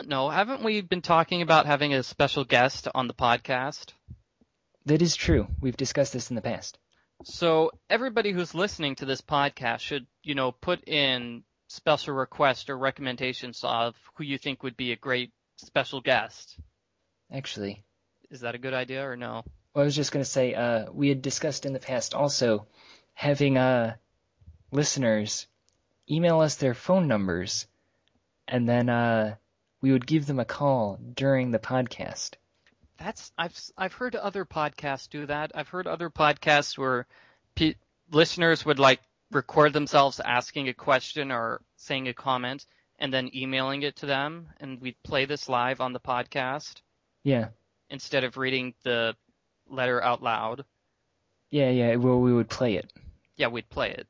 don't know. Haven't we been talking about having a special guest on the podcast? That is true. We've discussed this in the past. So everybody who's listening to this podcast should, put in special requests or recommendations of who you think would be a great special guest. Actually. Is that a good idea or no? Well, I was just going to say, we had discussed in the past also having listeners email us their phone numbers, and then we would give them a call during the podcast. I've heard other podcasts do that. I've heard other podcasts where listeners would record themselves asking a question or saying a comment and then emailing it to them, and we'd play this live on the podcast. Yeah. Instead of reading the letter out loud. Yeah. Well, we would play it. Yeah, we'd play it.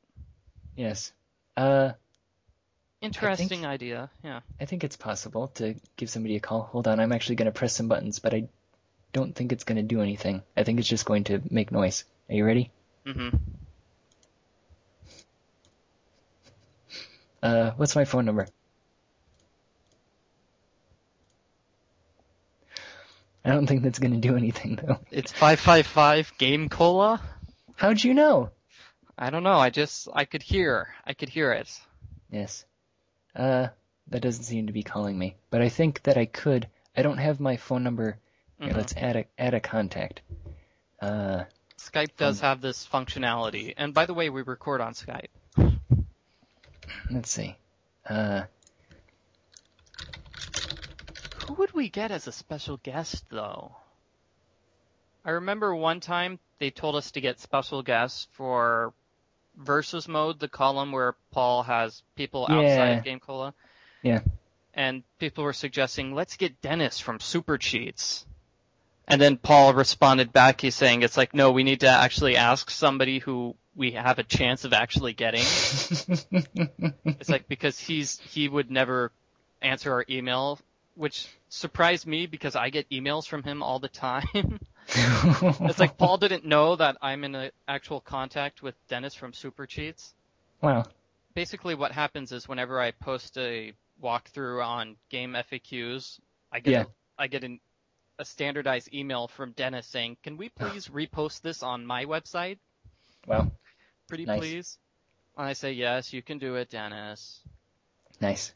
Yes. Interesting idea. Yeah. I think it's possible to give somebody a call. Hold on, I'm actually going to press some buttons, but I don't think it's going to do anything. I think it's just going to make noise. Are you ready? Mm-hmm. What's my phone number? I don't think that's going to do anything, though. It's 555 GameCola? How'd you know? I don't know. I could hear it. Yes. That doesn't seem to be calling me. But I think that I could. I don't have my phone number. Here, let's add a contact. Skype does have this functionality. And by the way, we record on Skype. Let's see. Who would we get as a special guest, though? I remember one time they told us to get special guests for Versus Mode, the column where Paul has people outside of GameCola. Yeah. And people were suggesting, let's get Dennis from Super Cheats. And then Paul responded back, he's saying, it's like, no, we need to actually ask somebody who we have a chance of actually getting. It's like, because he would never answer our email, which surprised me because I get emails from him all the time. It's like Paul didn't know that I'm in an actual contact with Dennis from Super Cheats. Wow. Basically, what happens is whenever I post a walkthrough on game FAQs, I get a standardized email from Dennis saying, can we please repost this on my website? Wow. Pretty nice. Please. And I say, yes, you can do it, Dennis. Nice.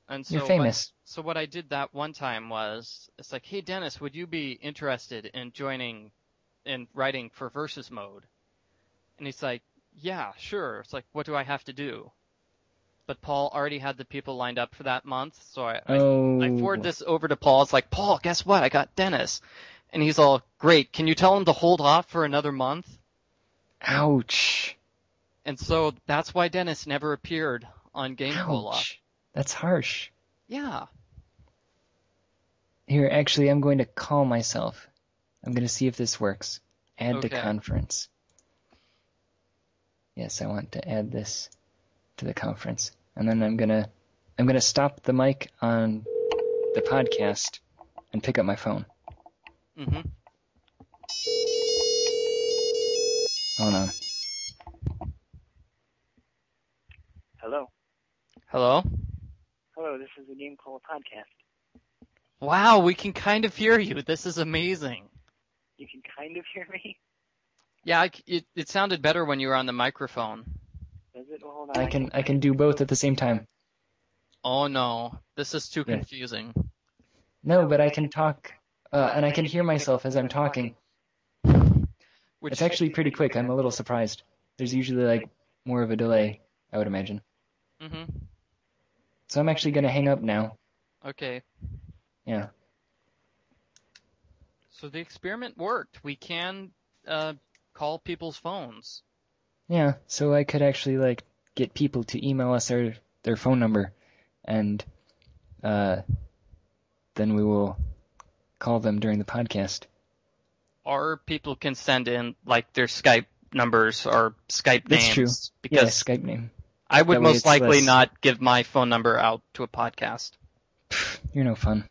And so you're famous. So what I did that one time was, it's like, hey, Dennis, would you be interested in joining and writing for Versus Mode? And he's like, yeah, sure. It's like, what do I have to do? But Paul already had the people lined up for that month, so I forwarded this over to Paul. It's like, Paul, guess what? I got Dennis. And he's all, great. Can you tell him to hold off for another month? Ouch. And so that's why Dennis never appeared on GameCola. Ouch. That's harsh. Yeah. Here, actually, I'm going to call myself. I'm going to see if this works. Add to conference. Yes, I want to add this to the conference. And then I'm gonna stop the mic on the podcast and pick up my phone. Mm-hmm. Hold on. Hello. Hello? Hello, this is the GameCola podcast. Wow, we can kind of hear you. This is amazing. You can kind of hear me? Yeah, it sounded better when you were on the microphone. Does it? Well, hold on. I can do both at the same time. Oh no, this is too confusing. No, but I can talk, and I can hear myself as I'm talking. It's actually pretty quick. I'm a little surprised. There's usually more of a delay, I would imagine. Mm-hmm. So I'm actually going to hang up now. Okay. Yeah. So the experiment worked. We can call people's phones. Yeah, so I could actually get people to email us their phone number, and then we will call them during the podcast. Or people can send in their Skype numbers or Skype names. That's true. Because Skype name. I would most likely not give my phone number out to a podcast. You're no fun.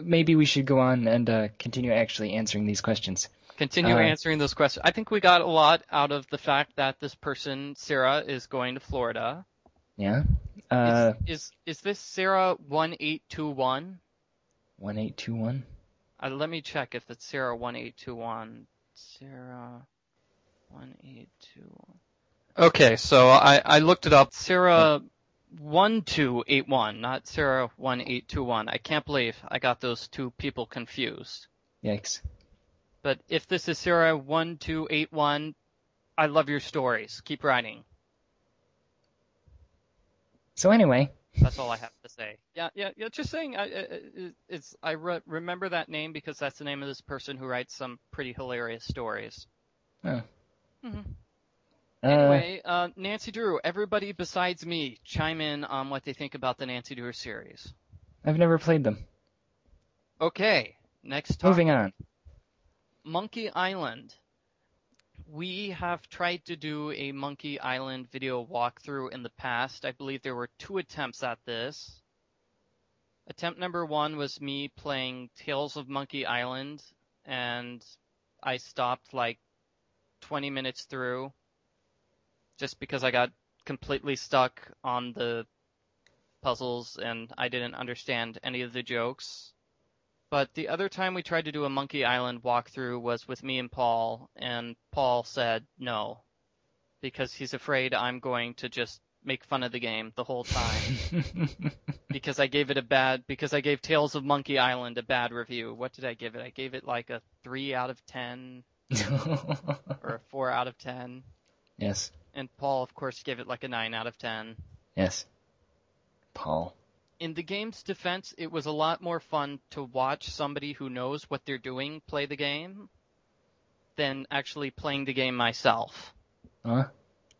Maybe we should go on and continue actually answering these questions. Continue answering those questions. I think we got a lot out of the fact that this person, Sarah, is going to Florida. Yeah. Is this Sarah 1821? 1821? Let me check if it's Sarah 1821. Sarah 1821. Okay, so I looked it up. Sarah 1281, not Sarah 1821. I can't believe I got those two people confused. Yikes. But if this is Sarah 1281, I love your stories. Keep writing. So anyway. That's all I have to say. Yeah. Just saying. I remember that name because that's the name of this person who writes some pretty hilarious stories. Oh. Mm-hmm. Anyway, Nancy Drew. Everybody besides me, chime in on what they think about the Nancy Drew series. I've never played them. Okay. Next topic. Moving on. Monkey Island. We have tried to do a Monkey Island video walkthrough in the past. I believe there were 2 attempts at this. Attempt number 1 was me playing Tales of Monkey Island, and I stopped like 20 minutes through just because I got completely stuck on the puzzles and I didn't understand any of the jokes. But the other time we tried to do a Monkey Island walkthrough was with me and Paul said no, because he's afraid I'm going to just make fun of the game the whole time. because I gave Tales of Monkey Island a bad review. What did I give it? I gave it like a 3 out of 10 or a 4 out of 10. Yes. And Paul, of course, gave it like a 9 out of 10. Yes. Paul. In the game's defense, it was a lot more fun to watch somebody who knows what they're doing play the game than actually playing the game myself. Huh?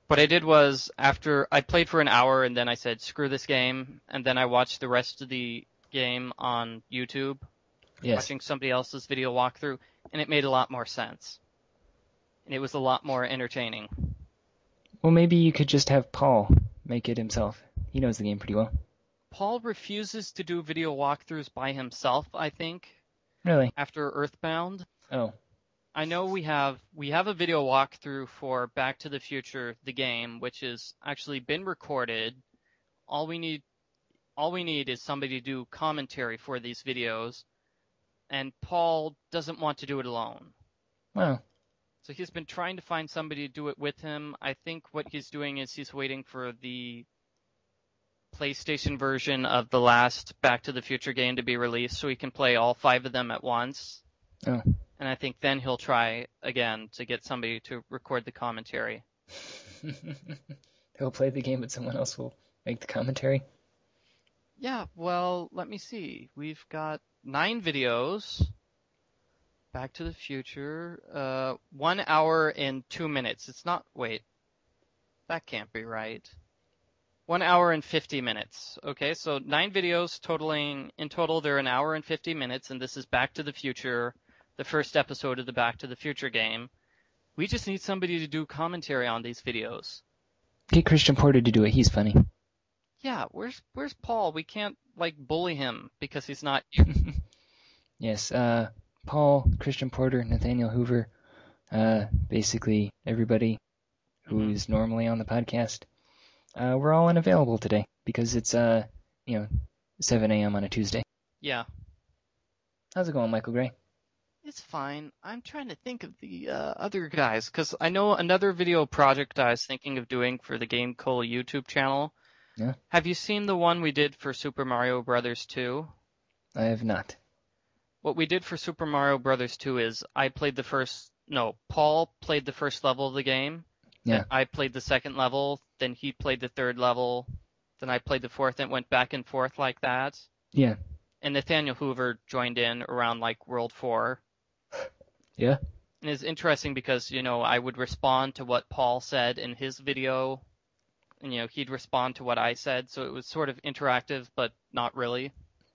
What I did was, after I played for an hour and then I said, screw this game, and then I watched the rest of the game on YouTube, watching somebody else's video walkthrough, and it made a lot more sense. And it was a lot more entertaining. Well, maybe you could just have Paul make it himself. He knows the game pretty well. Paul refuses to do video walkthroughs by himself, I think. Really? After Earthbound. Oh. I know we have a video walkthrough for Back to the Future, the game, which has actually been recorded. All we need is somebody to do commentary for these videos, and Paul doesn't want to do it alone. Wow. So he's been trying to find somebody to do it with him. I think what he's doing is he's waiting for the PlayStation version of the last Back to the Future game to be released so he can play all 5 of them at once. Oh. And I think then he'll try again to get somebody to record the commentary. He'll play the game, but someone else will make the commentary? Yeah, well, let me see. We've got 9 videos. Back to the Future. 1 hour and 2 minutes. Wait. That can't be right. 1 hour and 50 minutes. Okay, so 9 videos in total they're an hour and 50 minutes, and this is Back to the Future, the first episode of the Back to the Future game. We just need somebody to do commentary on these videos. Get Christian Porter to do it, he's funny. Yeah, where's Paul? We can't, bully him because he's not... Yes, Paul, Christian Porter, Nathaniel Hoover, basically everybody who's normally on the podcast. We're all unavailable today because it's 7 a.m. on a Tuesday. Yeah. How's it going, Michael Gray? It's fine. I'm trying to think of the other guys because I know another video project I was thinking of doing for the GameCola YouTube channel. Yeah. Have you seen the one we did for Super Mario Bros. 2? I have not. What we did for Super Mario Bros. 2 is Paul played the first level of the game. Yeah. Then I played the second level, then he played the third level, then I played the fourth, and it went back and forth like that. Yeah. And Nathaniel Hoover joined in around World 4. Yeah. And it's interesting because, I would respond to what Paul said in his video, and, he'd respond to what I said, so it was sort of interactive, but not really.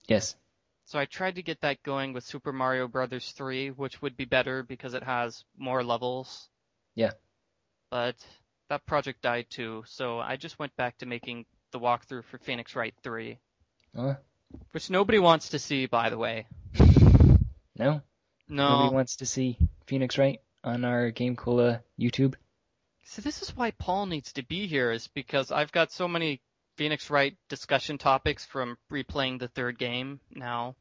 Yes. So I tried to get that going with Super Mario Bros. 3, which would be better because it has more levels. Yeah. But that project died too, so I just went back to making the walkthrough for Phoenix Wright 3. Which nobody wants to see, by the way. No? No. Nobody wants to see Phoenix Wright on our GameCola YouTube? So this is why Paul needs to be here, is because I've got so many Phoenix write discussion topics from replaying the third game now.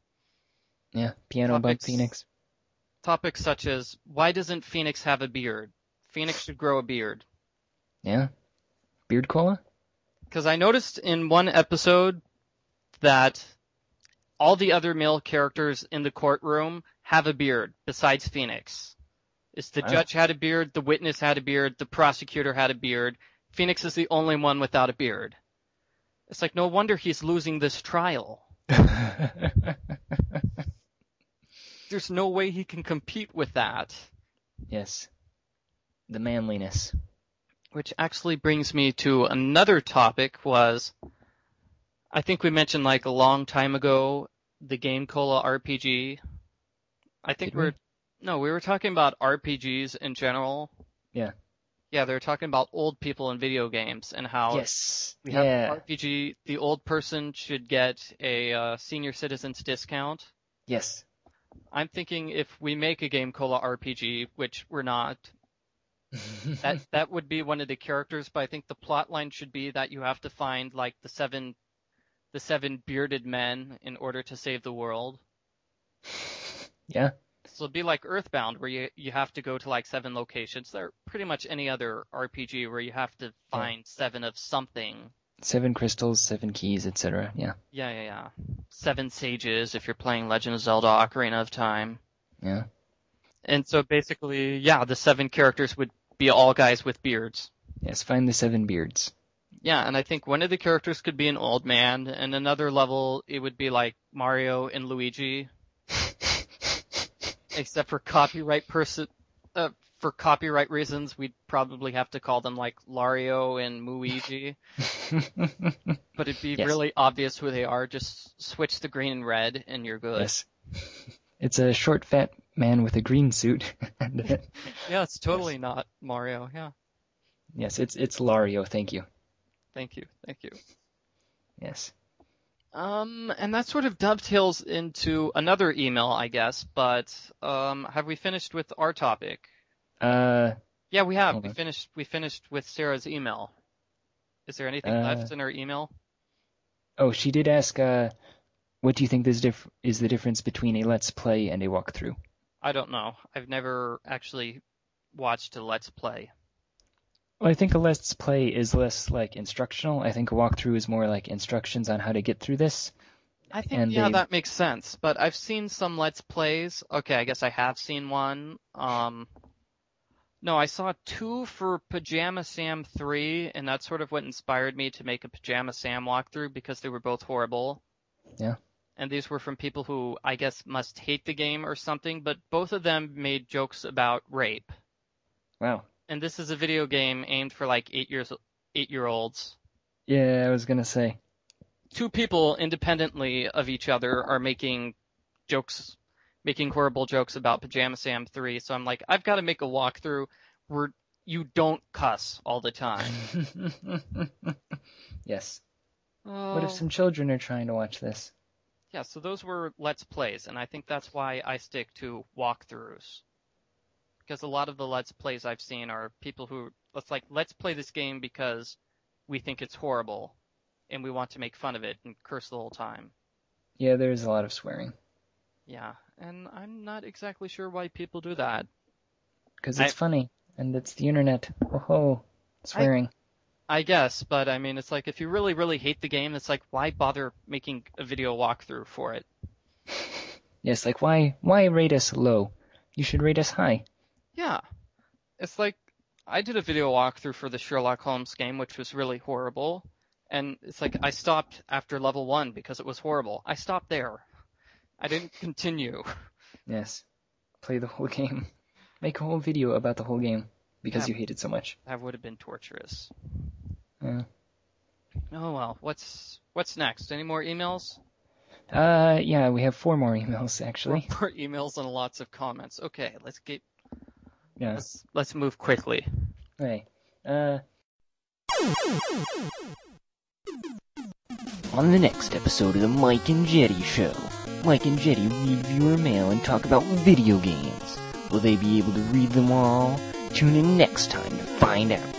Yeah, piano bug Phoenix. Topics such as, why doesn't Phoenix have a beard? Phoenix should grow a beard. Yeah? Beard cola? Because I noticed in one episode that all the other male characters in the courtroom have a beard besides Phoenix. The judge had a beard, the witness had a beard, the prosecutor had a beard. Phoenix is the only one without a beard. It's like, no wonder he's losing this trial. There's no way he can compete with that. Yes. The manliness. Which actually brings me to another topic was, I think we mentioned like a long time ago, the GameCola RPG. I think we were talking about RPGs in general. Yeah. Yeah, they were talking about old people in video games and how we have an RPG, the old person should get a senior citizen's discount. Yes. I'm thinking if we make a GameCola RPG, which we're not, that would be one of the characters, but I think the plot line should be that you have to find like the seven bearded men in order to save the world. Yeah. So it'd be like Earthbound, where you have to go to like 7 locations. They're pretty much any other RPG where you have to find 7 of something. 7 crystals, 7 keys, etc. Yeah. Yeah. 7 sages if you're playing Legend of Zelda Ocarina of Time. Yeah. And so basically, the 7 characters would be all guys with beards. Yes, find the 7 beards. Yeah, and I think one of the characters could be an old man, and another level it would be like Mario and Luigi. Except for copyright reasons, we'd probably have to call them like Lario and Muigi. But it'd be really obvious who they are. Just switch the green and red, and you're good. Yes. It's a short, fat man with a green suit. Yeah, it's totally not Mario. Yeah. Yes, it's Lario. Thank you. Thank you. Yes. And that sort of dovetails into another email, I guess, but have we finished with our topic? Yeah, we have. We finished with Sarah's email. Is there anything left in her email? Oh, she did ask, what do you think is the difference between a Let's Play and a walkthrough? I don't know. I've never actually watched a Let's Play. Well, I think a Let's Play is less like instructional. I think a walkthrough is more like instructions on how to get through this. I think, that makes sense. But I've seen some Let's Plays. Okay, I guess I have seen one. No, I saw 2 for Pajama Sam 3, and that's sort of what inspired me to make a Pajama Sam walkthrough because they were both horrible. Yeah. And these were from people who, I guess, must hate the game or something, but both of them made jokes about rape. Wow. And this is a video game aimed for like 8-year-olds. Yeah, I was gonna say. 2 people independently of each other are making horrible jokes about Pajama Sam 3. So I'm like, I've got to make a walkthrough where you don't cuss all the time. Yes. What if some children are trying to watch this? Yeah, so those were Let's Plays, and I think that's why I stick to walkthroughs. Because a lot of the Let's Plays I've seen are people who, let's play this game because we think it's horrible, and we want to make fun of it and curse the whole time. Yeah, there's a lot of swearing. Yeah, and I'm not exactly sure why people do that. Because it's funny, and it's the internet. Oh, swearing. I guess, but I mean, it's like, if you really, really hate the game, it's like, why bother making a video walkthrough for it? Yes, like, why rate us low? You should rate us high. Yeah. It's like, I did a video walkthrough for the Sherlock Holmes game, which was really horrible. And it's like, I stopped after level 1 because it was horrible. I stopped there. I didn't continue. Yes. Play the whole game. Make a whole video about the whole game because you hate it so much. That would have been torturous. Yeah. Oh well, what's next? Any more emails? Yeah, we have 4 more emails actually. 4 more emails and lots of comments. Okay, let's get. Yeah. Let's move quickly. Okay. On the next episode of the Mike and Jeddy Show, Mike and Jeddy read viewer mail and talk about video games. Will they be able to read them all? Tune in next time to find out.